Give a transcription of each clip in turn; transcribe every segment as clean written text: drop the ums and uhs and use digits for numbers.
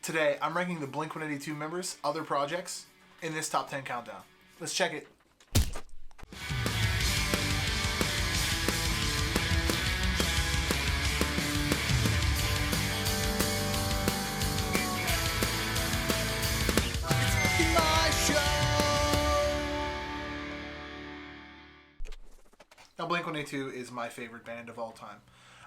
Today, I'm ranking the Blink-182 members' other projects in this top 10 countdown. Let's check it. Now, Blink-182 is my favorite band of all time.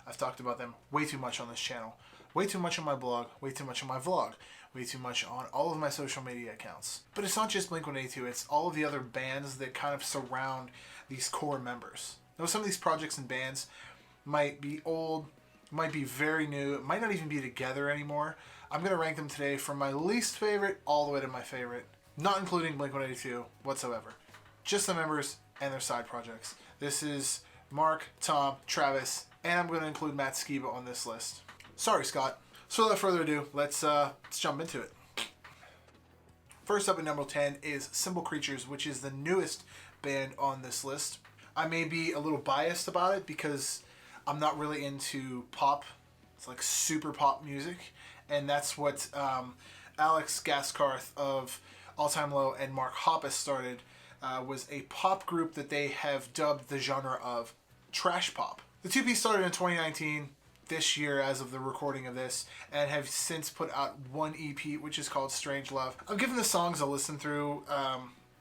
I've talked about them way too much on this channel, way too much on my blog, way too much on my vlog, way too much on all of my social media accounts. But it's not just Blink-182, it's all of the other bands that kind of surround these core members. Now, some of these projects and bands might be old, might be very new, it might not even be together anymore. I'm going to rank them today from my least favorite all the way to my favorite, not including Blink-182 whatsoever. Just the members and their side projects. This is Mark, Tom, Travis, and I'm going to include Matt Skiba on this list. Sorry, Scott. So without further ado, let's jump into it. First up at number 10 is Simple Creatures, which is the newest band on this list. I may be a little biased about it because I'm not really into pop. It's like super pop music, and that's what Alex Gaskarth of All Time Low and Mark Hoppus started. Was a pop group that they have dubbed the genre of trash pop. The two-piece started in 2019, this year as of the recording of this, and have since put out one EP, which is called Strange Love. I've given the songs a listen through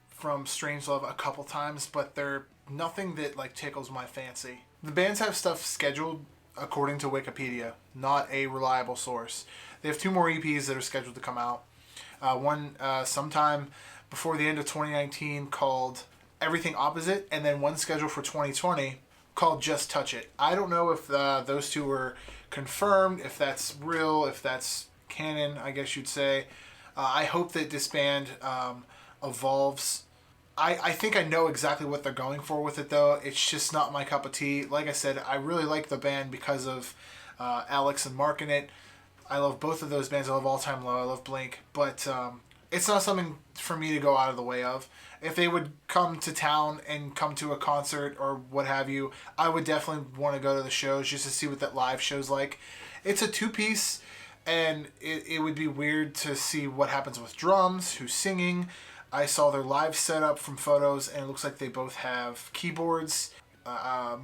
from Strange Love a couple times, but they're nothing that like tickles my fancy. The bands have stuff scheduled according to Wikipedia, not a reliable source. They have two more EPs that are scheduled to come out. One sometime before the end of 2019 called Everything Opposite, and then one scheduled for 2020 called Just Touch It. I don't know if those two were confirmed, if that's real, if that's canon, I guess you'd say. I hope that this band evolves. I think I know exactly what they're going for with it, though. It's just not my cup of tea. Like I said, I really like the band because of Alex and Mark in it. I love both of those bands. I love All Time Low. I love Blink. But it's not something for me to go out of the way of. If they would come to town and come to a concert or what have you, I would definitely want to go to the shows just to see what that live show's like. It's a two-piece, and it would be weird to see what happens with drums, who's singing. I saw their live setup from photos, and it looks like they both have keyboards.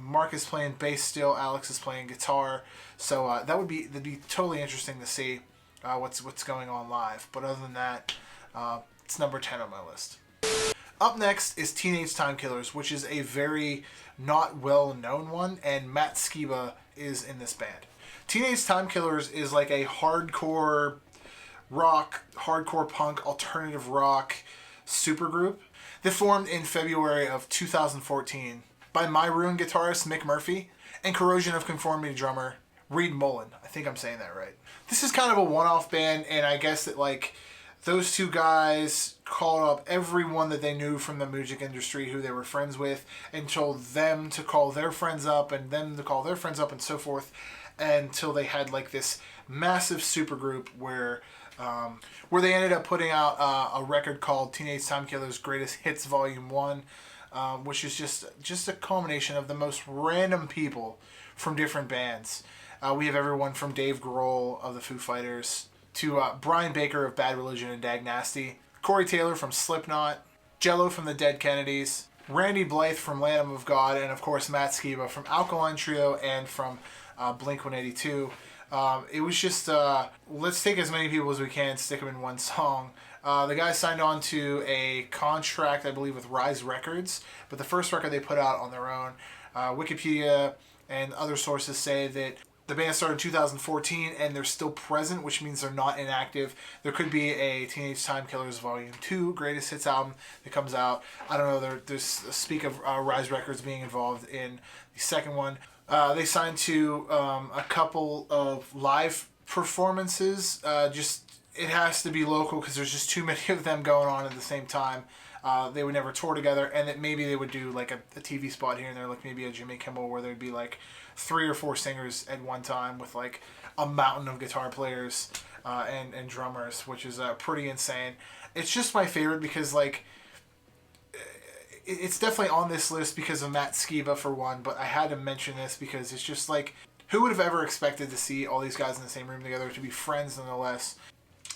Mark is playing bass still, Alex is playing guitar. So that'd be totally interesting to see what's going on live. But other than that, it's number 10 on my list. Up next is Teenage Time Killers, which is a very not well-known one, and Matt Skiba is in this band. Teenage Time Killers is like a hardcore rock, hardcore punk, alternative rock supergroup that formed in February of 2014 by My Ruin guitarist Mick Murphy and Corrosion of Conformity drummer Reed Mullen. I think I'm saying that right. This is kind of a one-off band, and I guess that like those two guys called up everyone that they knew from the music industry who they were friends with and told them to call their friends up and them to call their friends up and so forth until they had like this massive supergroup where they ended up putting out a record called Teenage Time Killers Greatest Hits Volume 1, which is just a culmination of the most random people from different bands. We have everyone from Dave Grohl of the Foo Fighters to Brian Baker of Bad Religion and Dag Nasty, Corey Taylor from Slipknot, Jello from the Dead Kennedys, Randy Blythe from Lamb of God, and of course Matt Skiba from Alkaline Trio and from Blink-182. It was just, let's take as many people as we can, stick them in one song. The guys signed on to a contract, I believe, with Rise Records, but the first record they put out on their own. Wikipedia and other sources say that the band started in 2014 and they're still present, which means they're not inactive. There could be a Teenage Time Killers Volume 2 Greatest Hits album that comes out. I don't know, there's speak of Rise Records being involved in the second one. They signed to a couple of live performances. It has to be local because there's just too many of them going on at the same time. They would never tour together, and that maybe they would do like a TV spot here and there, like maybe a Jimmy Kimmel where there'd be like 3 or 4 singers at one time with like a mountain of guitar players and drummers, which is pretty insane. It's just my favorite because like it's definitely on this list because of Matt Skiba for one, but I had to mention this because it's just like Who would have ever expected to see all these guys in the same room together, to be friends nonetheless?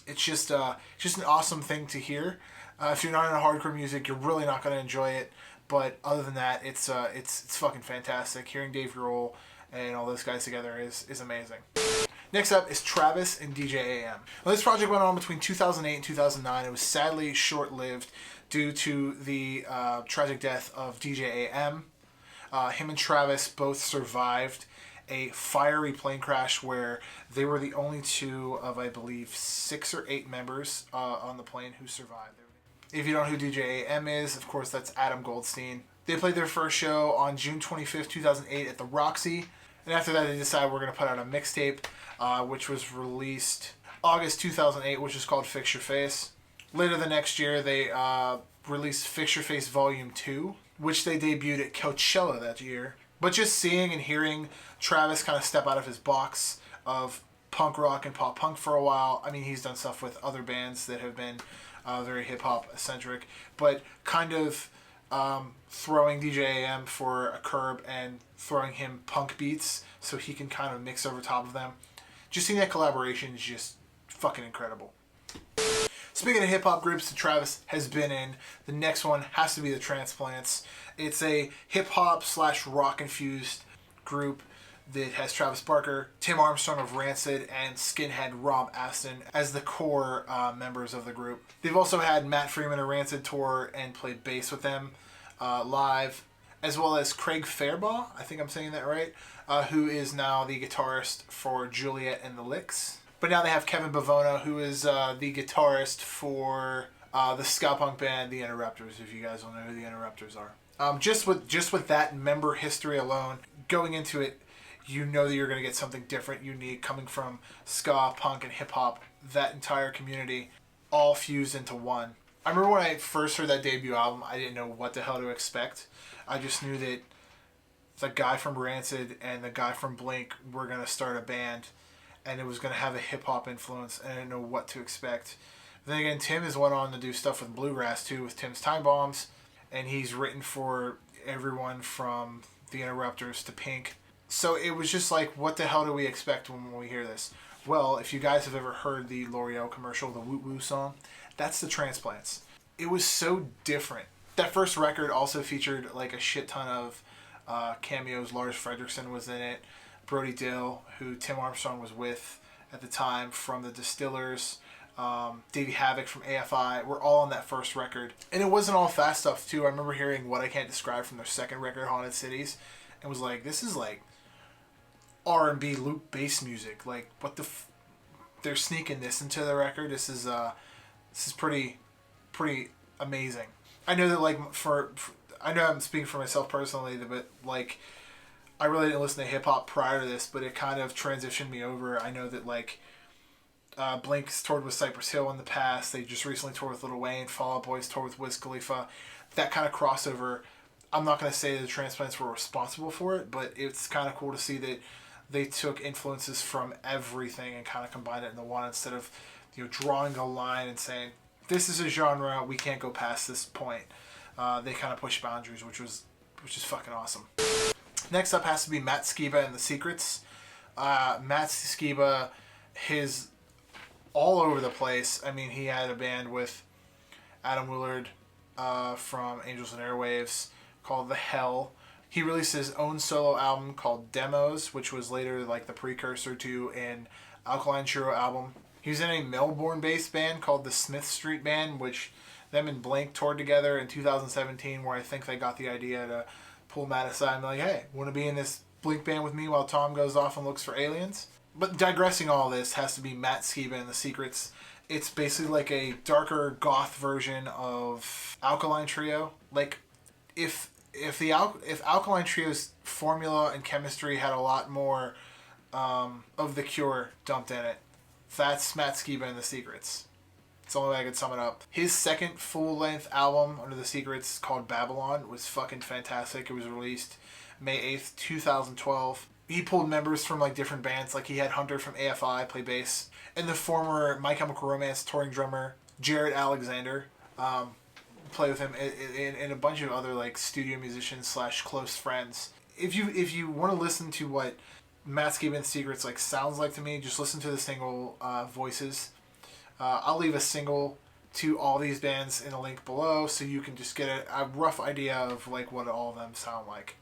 It's just an awesome thing to hear. If you're not into hardcore music, you're really not going to enjoy it. But other than that, it's fucking fantastic. Hearing Dave Grohl and all those guys together is amazing. Next up is Travis and DJAM. Well, this project went on between 2008 and 2009. It was sadly short-lived due to the tragic death of DJAM. Him and Travis both survived a fiery plane crash where they were the only two of, I believe, 6 or 8 members on the plane who survived. If you don't know who DJAM is, of course, that's Adam Goldstein. They played their first show on June 25th, 2008 at the Roxy. And after that, they decided we're going to put out a mixtape, which was released August 2008, which is called Fix Your Face. Later the next year, they released Fix Your Face Volume 2, which they debuted at Coachella that year. But just seeing and hearing Travis kind of step out of his box of punk rock and pop punk for a while. I mean, he's done stuff with other bands that have been very hip-hop eccentric, but kind of throwing DJAM for a curb and throwing him punk beats so he can kind of mix over top of them. Just seeing that collaboration is just fucking incredible. Speaking of hip-hop groups that Travis has been in, the next one has to be the Transplants. It's a hip-hop / rock-infused group that has Travis Barker, Tim Armstrong of Rancid, and skinhead Rob Aston as the core members of the group. They've also had Matt Freeman of Rancid tour and played bass with them live, as well as Craig Fairbaugh, I think I'm saying that right, who is now the guitarist for Juliet and the Licks. But now they have Kevin Bavona, who is the guitarist for the ska punk band The Interrupters, if you guys don't know who The Interrupters are. Just with that member history alone, going into it, you know that you're going to get something different, unique, coming from ska, punk, and hip-hop. That entire community all fused into one. I remember when I first heard that debut album, I didn't know what the hell to expect. I just knew that the guy from Rancid and the guy from Blink were going to start a band, and it was going to have a hip-hop influence, and I didn't know what to expect. But then again, Tim has went on to do stuff with Bluegrass, too, with Tim's Time Bombs, and he's written for everyone from The Interrupters to Pink. So it was just like, what the hell do we expect when we hear this? Well, if you guys have ever heard the L'Oreal commercial, the Woot Woo song, that's the Transplants. It was so different. That first record also featured like a shit ton of cameos. Lars Fredriksson was in it. Brody Dill, who Tim Armstrong was with at the time from the Distillers. Davey Havoc from AFI. Were all on that first record. And it wasn't all fast stuff too. I remember hearing What I Can't Describe from their second record, Haunted Cities. And was like, this is like R&B loop bass music. Like, what the they're sneaking this into the record. This is pretty amazing. I know that, like, I know I'm speaking for myself personally, but like, I really didn't listen to hip hop prior to this, but it kind of transitioned me over. I know that, like, Blink's toured with Cypress Hill in the past. They just recently toured with Lil Wayne. Fall Out Boy's toured with Wiz Khalifa. That kind of crossover, I'm not going to say the Transplants were responsible for it, but it's kind of cool to see that they took influences from everything and kind of combined it into one, instead of, you know, drawing a line and saying, this is a genre, we can't go past this point. They kind of pushed boundaries, which is fucking awesome. Next up has to be Matt Skiba and the SEKRETS. Matt Skiba, his all over the place. I mean, he had a band with Adam Willard from Angels and Airwaves called The Hell. He released his own solo album called Demos, which was later like the precursor to an Alkaline Trio album. He was in a Melbourne-based band called the Smith Street Band, which them and Blink toured together in 2017, where I think they got the idea to pull Matt aside and be like, hey, want to be in this Blink band with me while Tom goes off and looks for aliens? But digressing all this has to be Matt Skiba and the SEKRETS. It's basically like a darker goth version of Alkaline Trio. Like, if Alkaline Trio's formula and chemistry had a lot more of The Cure dumped in it, that's Matt Skiba and the SEKRETS. It's the only way I could sum it up. His second full-length album under the SEKRETS, called Babylon, was fucking fantastic. It was released May 8th, 2012. He pulled members from like different bands. Like, he had Hunter from AFI play bass, and the former My Chemical Romance touring drummer Jared Alexander play with him, and a bunch of other like studio musicians / close friends. If you want to listen to what Matt Skiba and SEKRETS like sounds like to me. Just listen to the single voices. I'll leave a single to all these bands in a link below so you can just get a rough idea of like what all of them sound like.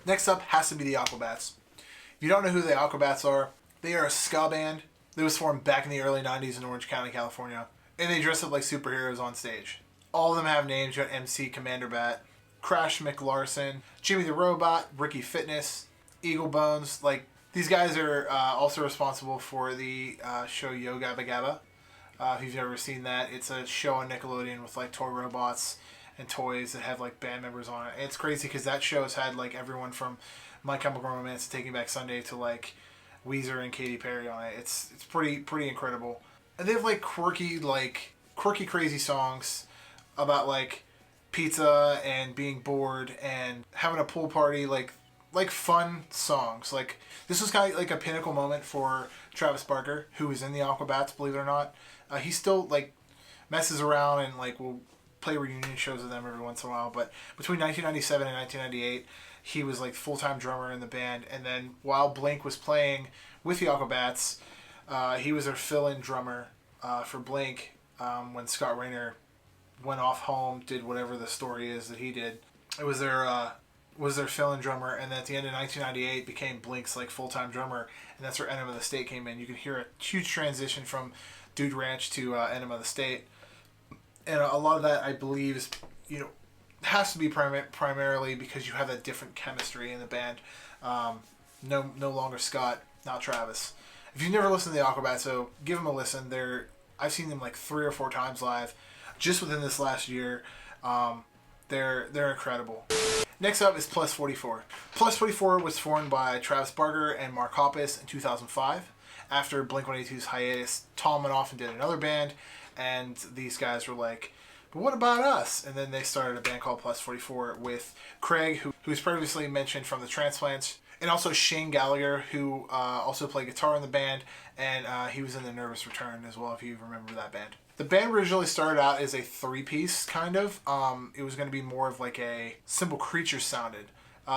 Next up has to be the Aquabats. If you don't know who the Aquabats are, they are a ska band that was formed back in the early 90s in Orange County, California. And they dress up like superheroes on stage. All of them have names. You got MC Commander Bat, Crash McLarson, Jimmy the Robot, Ricky Fitness, Eagle Bones. Like, these guys are also responsible for the show Yo Gabba Gabba. If you've ever seen that, it's a show on Nickelodeon with like toy robots and toys that have like band members on it. And it's crazy because that show has had like everyone from My Chemical Romance to Taking Back Sunday to like Weezer and Katy Perry on it. It's pretty incredible. And they have like quirky crazy songs about like pizza and being bored and having a pool party, like fun songs. Like, this was kind of like a pinnacle moment for Travis Barker, who is in the Aquabats, believe it or not. He still like messes around and like will play reunion shows with them every once in a while. But between 1997 and 1998, he was like full-time drummer in the band. And then while Blink was playing with the Aquabats, he was their fill-in drummer for Blink when Scott Raynor went off home, did whatever the story is that he did. It was their fill-in drummer, and then at the end of 1998 became Blink's like full-time drummer, and that's where Enema of the State came in. You can hear a huge transition from Dude Ranch to Enema of the State, and a lot of that I believe is, you know, has to be primarily because you have that different chemistry in the band. No longer Scott, not Travis. If you've never listened to the Aquabats, so give them a listen. I've seen them like 3 or 4 times live, just within this last year. They're incredible. Next up is Plus 44. Plus 44 was formed by Travis Barker and Mark Hoppus in 2005. After Blink-182's hiatus, Tom went off and did another band, and these guys were like, but what about us? And then they started a band called Plus 44 with Craig, who was previously mentioned from the Transplants, and also Shane Gallagher, who also played guitar in the band, and he was in the Nervous Return as well, if you remember that band. The band originally started out as a 3-piece, kind of. It was going to be more of like a Simple Creatures sounded.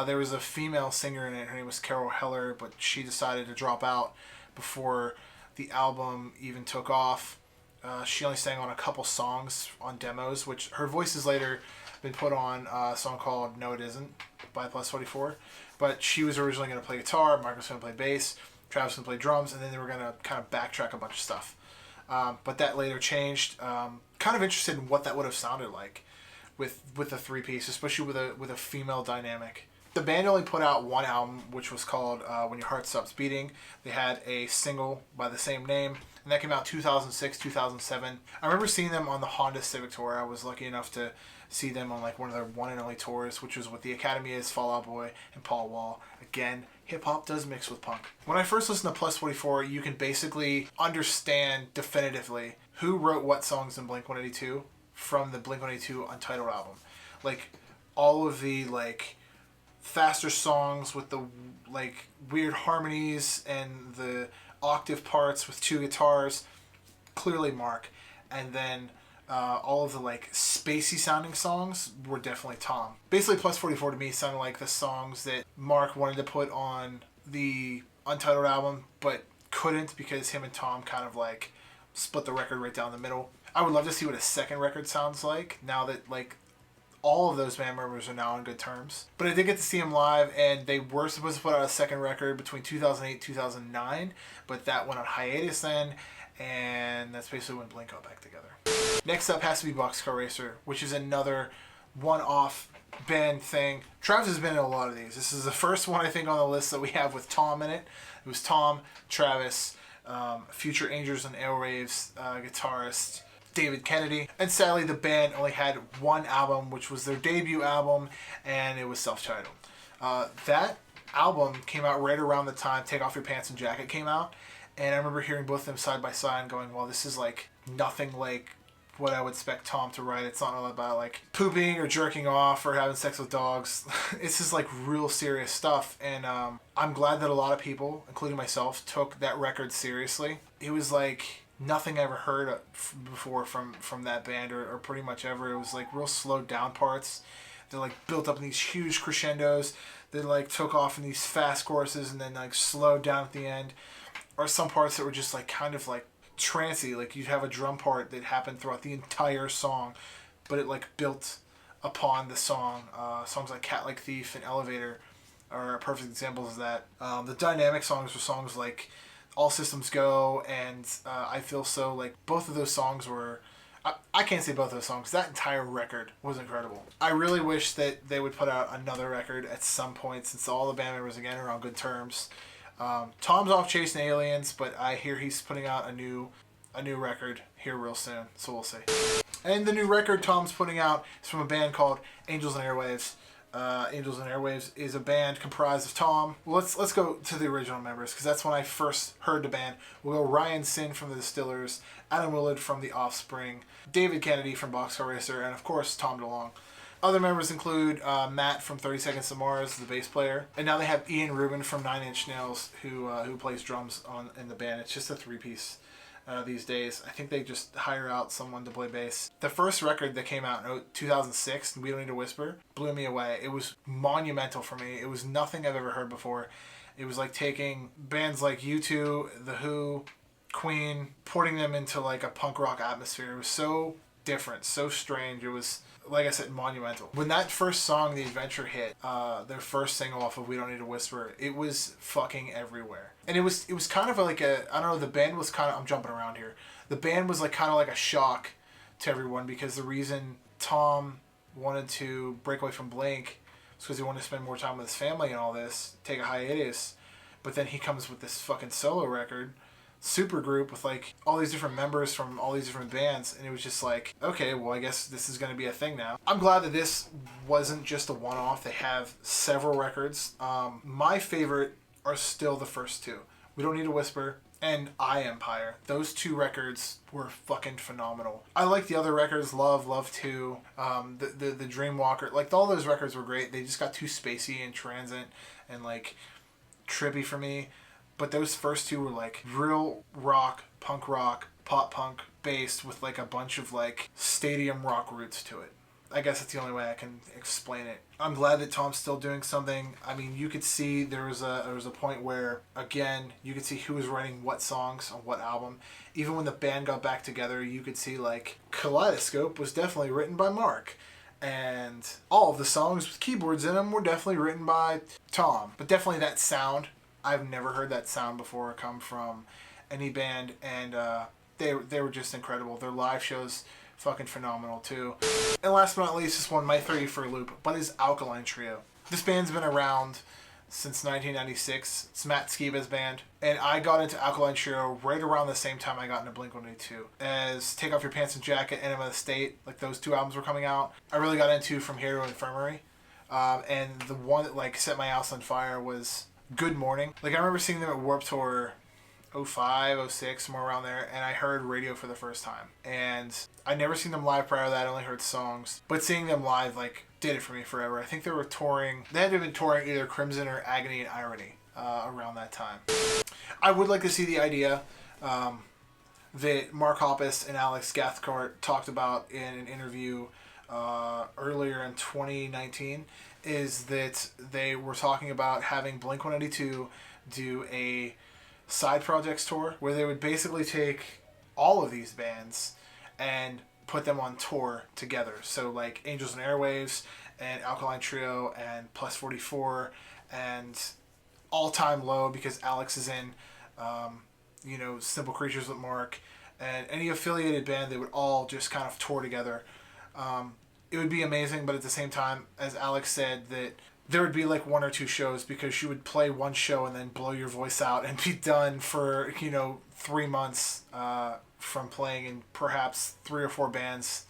There was a female singer in it. Her name was Carol Heller, but she decided to drop out before the album even took off. She only sang on a couple songs on demos, which her voice has later been put on a song called No It Isn't by Plus 44. But she was originally going to play guitar, Mark was going to play bass, Travis was going to play drums, and then they were going to kind of backtrack a bunch of stuff. But that later changed. Kind of interested in what that would have sounded like with the 3-piece, especially with a female dynamic. The band only put out one album, which was called When Your Heart Stops Beating. They had a single by the same name, and that came out 2006, 2007. I remember seeing them on the Honda Civic Tour. I was lucky enough to see them on like one of their one and only tours, which was with the Academy is Fall Out Boy and Paul Wall. Again, hip-hop does mix with punk. When I first listened to Plus 44, you can basically understand definitively who wrote what songs in Blink-182 from the Blink-182 Untitled album. Like, all of the, like, faster songs with the, like, weird harmonies and the octave parts with 2 guitars, clearly Mark. And then all of the, like, spacey sounding songs were definitely Tom. Basically, Plus 44 to me sounded like the songs that Mark wanted to put on the Untitled album, but couldn't because him and Tom kind of, like, split the record right down the middle. I would love to see what a second record sounds like now that, like, all of those band members are now on good terms. But I did get to see them live, and they were supposed to put out a second record between 2008 and 2009, but that went on hiatus then, and that's basically when Blink got back together. Next up has to be Boxcar Racer, which is another one-off band thing. Travis has been in a lot of these. This is the first one, I think, on the list that we have with Tom in it. It was Tom, Travis, Future Angels and Airwaves guitarist David Kennedy. And sadly, the band only had one album, which was their debut album, and it was self-titled. That album came out right around the time Take Off Your Pants and Jacket came out, and I remember hearing both of them side by side and going, well, this is like nothing like what I would expect Tom to write. It's not all about like pooping or jerking off or having sex with dogs. It's just like real serious stuff, and I'm glad that a lot of people, including myself, took that record seriously. It was like nothing I ever heard before from that band, or pretty much ever. It was like real slowed down parts. that like built up in these huge crescendos that like took off in these fast choruses and then like slowed down at the end, or some parts that were just like kind of like trancy. Like you'd have a drum part that happened throughout the entire song, but it like built upon the song. Songs like Cat Like Thief and Elevator are perfect examples of that. The dynamic songs were songs like All Systems Go and I Feel So. Like both of those songs were, I can't say both of those songs, that entire record was incredible. I really wish that they would put out another record at some point, since all the band members again are on good terms. Tom's off chasing aliens, but I hear he's putting out a new record here real soon, so we'll see. And the new record Tom's putting out is from a band called Angels and Airwaves. Angels and Airwaves is a band comprised of Tom. Well, let's go to the original members, because that's when I first heard the band. We'll go Ryan Sin from the Distillers, Adam Willard from The Offspring, David Kennedy from Boxcar Racer, and of course Tom DeLonge. Other members include Matt from 30 Seconds to Mars, the bass player, and now they have Ian Rubin from Nine Inch Nails, who plays drums in the band. It's just a three-piece these days. I think they just hire out someone to play bass. The first record that came out in 2006, We Don't Need to Whisper, blew me away. It was monumental for me. It was nothing I've ever heard before. It was like taking bands like U2, The Who, Queen, putting them into like a punk rock atmosphere. It was so different, so strange. It was, like I said, monumental. When that first song, The Adventure, hit, their first single off of We Don't Need to Whisper, it was fucking everywhere. And it was kind of like a, I don't know, the band was kind of, I'm jumping around here. The band was like kind of like a shock to everyone, because the reason Tom wanted to break away from Blink was because he wanted to spend more time with his family and all this, take a hiatus. But then he comes with this fucking solo record, super group with like all these different members from all these different bands, and it was just like, okay, well, I guess this is going to be a thing now. I'm glad that this wasn't just a one-off. They have several records. My favorite are still the first two, We Don't Need to Whisper and I Empire. Those two records were fucking phenomenal. I like the other records, Love 2, the Dreamwalker. Like all those records were great. They just got too spacey and transient and like trippy for me. But those first two were like real rock, pop punk based with like a bunch of like stadium rock roots to it. I guess that's the only way I can explain it. I'm glad that Tom's still doing something. I mean, you could see there was a point where, again, you could see who was writing what songs on what album. Even when the band got back together, you could see like Kaleidoscope was definitely written by Mark. And all of the songs with keyboards in them were definitely written by Tom. But definitely that sound, I've never heard that sound before come from any band, and they were just incredible. Their live shows fucking phenomenal too. And last but not least, this one might throw you for a loop, but is Alkaline Trio. This band's been around since 1996. It's Matt Skiba's band, and I got into Alkaline Trio right around the same time I got into Blink-182. As Take Off Your Pants and Jacket, Enema of the State, like those two albums were coming out, I really got into From Here to Infirmary. And the one that like set my house on fire was Good Morning. Like I remember seeing them at Warped Tour 05, 06, somewhere around there, and I heard Radio for the first time. And I'd never seen them live prior to that, I only heard songs. But seeing them live, like, did it for me forever. I think they were touring, they had to have been touring either Crimson or Agony and Irony around that time. I would like to see the idea that Mark Hoppus and Alex Cathcart talked about in an interview earlier in 2019, is that they were talking about having Blink-182 do a side projects tour where they would basically take all of these bands and put them on tour together. So like Angels and Airwaves and Alkaline Trio and Plus 44 and All Time Low, because Alex is in Simple Creatures with Mark, and any affiliated band, they would all just kind of tour together. It would be amazing, but at the same time, as Alex said, that there would be like one or two shows, because you would play one show and then blow your voice out and be done for 3 months from playing in perhaps 3 or 4 bands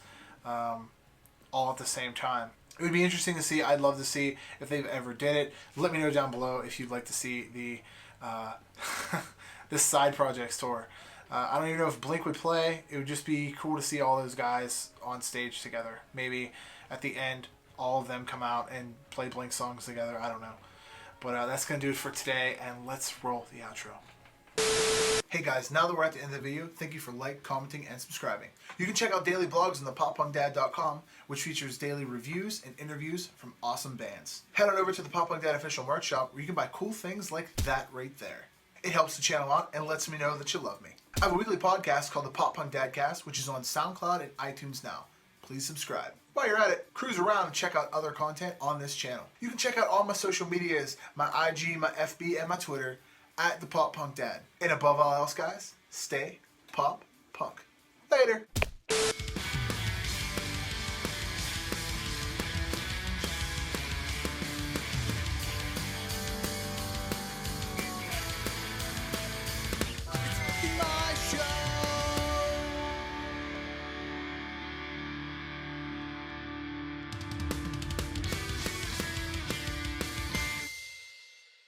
all at the same time. It would be interesting to see. I'd love to see if they've ever did it. Let me know down below if you'd like to see the this side projects tour. I don't even know if Blink would play. It would just be cool to see all those guys on stage together. Maybe at the end, all of them come out and play Blink songs together. I don't know. But that's going to do it for today, and let's roll the outro. Hey guys, now that we're at the end of the video, thank you for commenting, and subscribing. You can check out daily blogs on thepoppunkdad.com, which features daily reviews and interviews from awesome bands. Head on over to the Pop Punk Dad official merch shop where you can buy cool things like that right there. It helps the channel out and lets me know that you love me. I have a weekly podcast called the Pop Punk Dadcast, which is on SoundCloud and iTunes now. Please subscribe. While you're at it, cruise around and check out other content on this channel. You can check out all my social medias, my IG, my FB, and my Twitter, at the Pop Punk Dad. And above all else, guys, stay pop punk. Later.